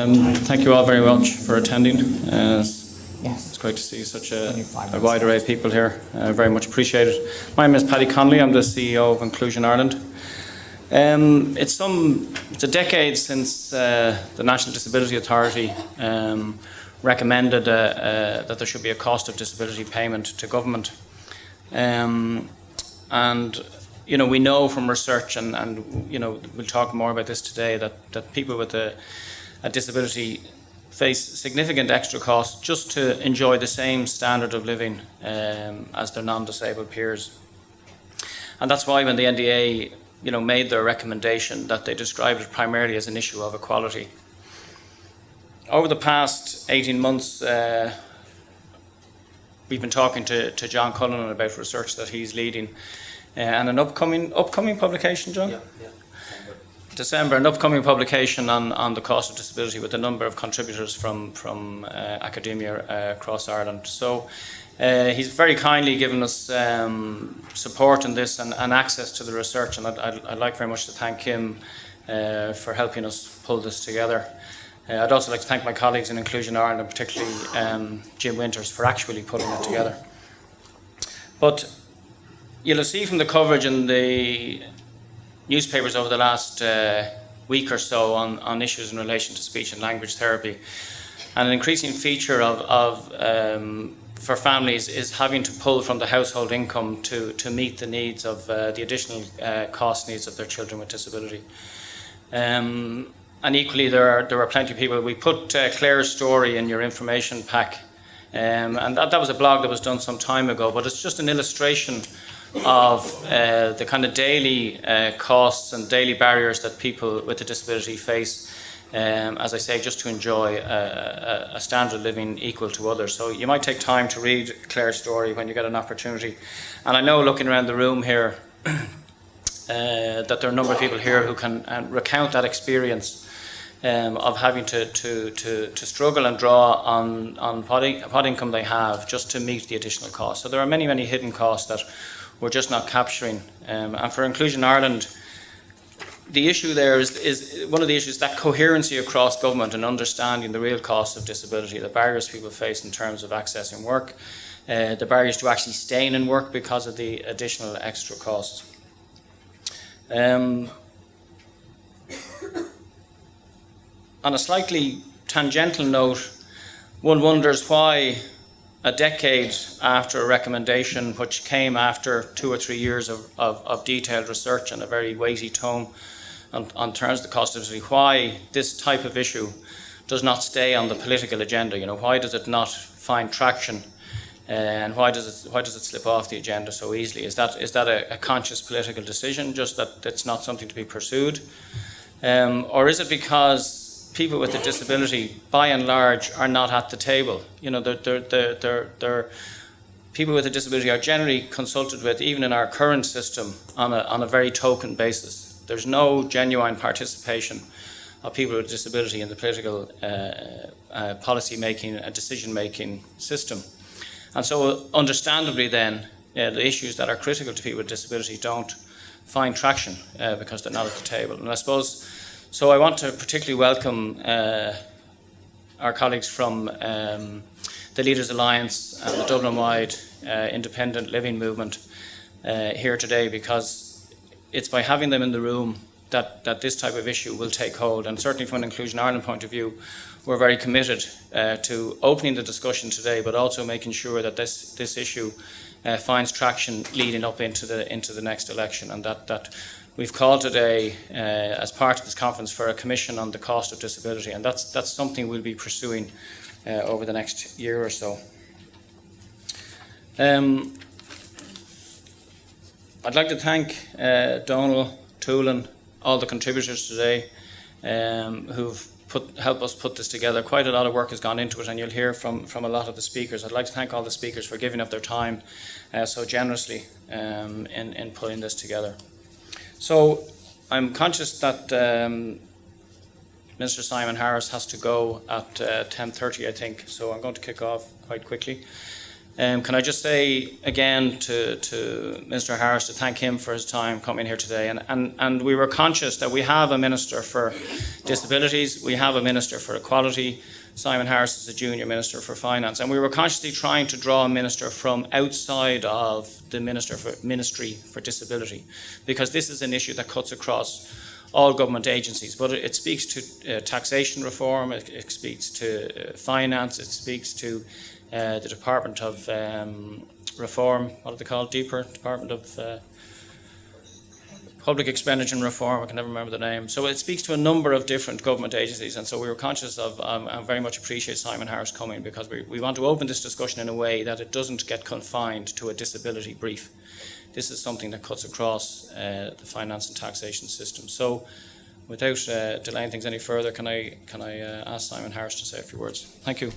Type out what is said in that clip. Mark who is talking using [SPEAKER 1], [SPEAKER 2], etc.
[SPEAKER 1] Thank you all very much for attending. It's great to see such a wide array of people here. Very much appreciated. My name is Paddy Connolly. I'm the CEO of Inclusion Ireland. It's a decade since the National Disability Authority recommended that there should be a cost of disability payment to government. And we know from research, and we'll talk more about this today, that people with a disability face significant extra costs just to enjoy the same standard of living as their non-disabled peers. And that's why when the NDA made their recommendation, that they described it primarily as an issue of equality. Over the past 18 months, we've been talking to John Cullinan about research that he's leading, and an upcoming publication, John?
[SPEAKER 2] Yeah.
[SPEAKER 1] December, an upcoming publication on the cost of disability with a number of contributors from academia across Ireland. So he's very kindly given us support in this and access to the research, and I'd like very much to thank him for helping us pull this together. I'd also like to thank my colleagues in Inclusion Ireland, and particularly Jim Winters, for actually putting it together. But you'll see from the coverage in the newspapers over the last week or so on issues in relation to speech and language therapy, and an increasing feature for families is having to pull from the household income to meet the needs of the additional cost needs of their children with disability. And equally, there are plenty of people. We put Claire's story in your information pack, and that was a blog that was done some time ago, but it's just an illustration of the kind of daily costs and daily barriers that people with a disability face, as I say, just to enjoy a standard of living equal to others. So you might take time to read Claire's story when you get an opportunity. And I know, looking around the room here, that there are a number of people here who can recount that experience of having to struggle and draw on what income they have just to meet the additional costs. So there are many, many hidden costs that we're just not capturing. And for Inclusion Ireland, the issue there is one of the issues, that coherency across government and understanding the real costs of disability, the barriers people face in terms of accessing work, the barriers to actually staying in work because of the additional extra costs. On a slightly tangential note, one wonders why a decade after a recommendation, which came after 2 or 3 years of detailed research and a very weighty tome on terms of the cost of disability, why this type of issue does not stay on the political agenda. Why does it not find traction, and why does it slip off the agenda so easily? Is that a conscious political decision, just that it's not something to be pursued, or is it because people with a disability, by and large, are not at the table? People with a disability are generally consulted with, even in our current system, on a very token basis. There's no genuine participation of people with disability in the political policy making and decision making system. And so, understandably, then the issues that are critical to people with disability don't find traction because they're not at the table. And I suppose, so I want to particularly welcome our colleagues from the Leaders Alliance and the Dublin-wide independent living movement here today, because it's by having them in the room that this type of issue will take hold. And certainly from an Inclusion Ireland point of view, we're very committed to opening the discussion today, but also making sure that this issue finds traction leading up into the next election, and that we've called today, as part of this conference, for a commission on the cost of disability, and that's something we'll be pursuing over the next year or so. I'd like to thank Donal, Toolan, all the contributors today who've helped us put this together. Quite a lot of work has gone into it, and you'll hear from a lot of the speakers. I'd like to thank all the speakers for giving up their time so generously in putting this together. So I'm conscious that Mr. Simon Harris has to go at 10:30, I think, so I'm going to kick off quite quickly. Can I just say again to Mr. Harris to thank him for his time coming here today. And we were conscious that we have a Minister for Disabilities, we have a Minister for Equality. Simon Harris is the Junior Minister for Finance. And we were consciously trying to draw a minister from outside of the Ministry for Disability, because this is an issue that cuts across all government agencies. But it speaks to taxation reform, it speaks to finance, it speaks to the Department of Reform, what are they called? Department of Public Expenditure and Reform, I can never remember the name. So it speaks to a number of different government agencies, and so we were conscious of, I very much appreciate Simon Harris coming, because we want to open this discussion in a way that it doesn't get confined to a disability brief. This is something that cuts across the finance and taxation system. So without delaying things any further, can I ask Simon Harris to say a few words? Thank you.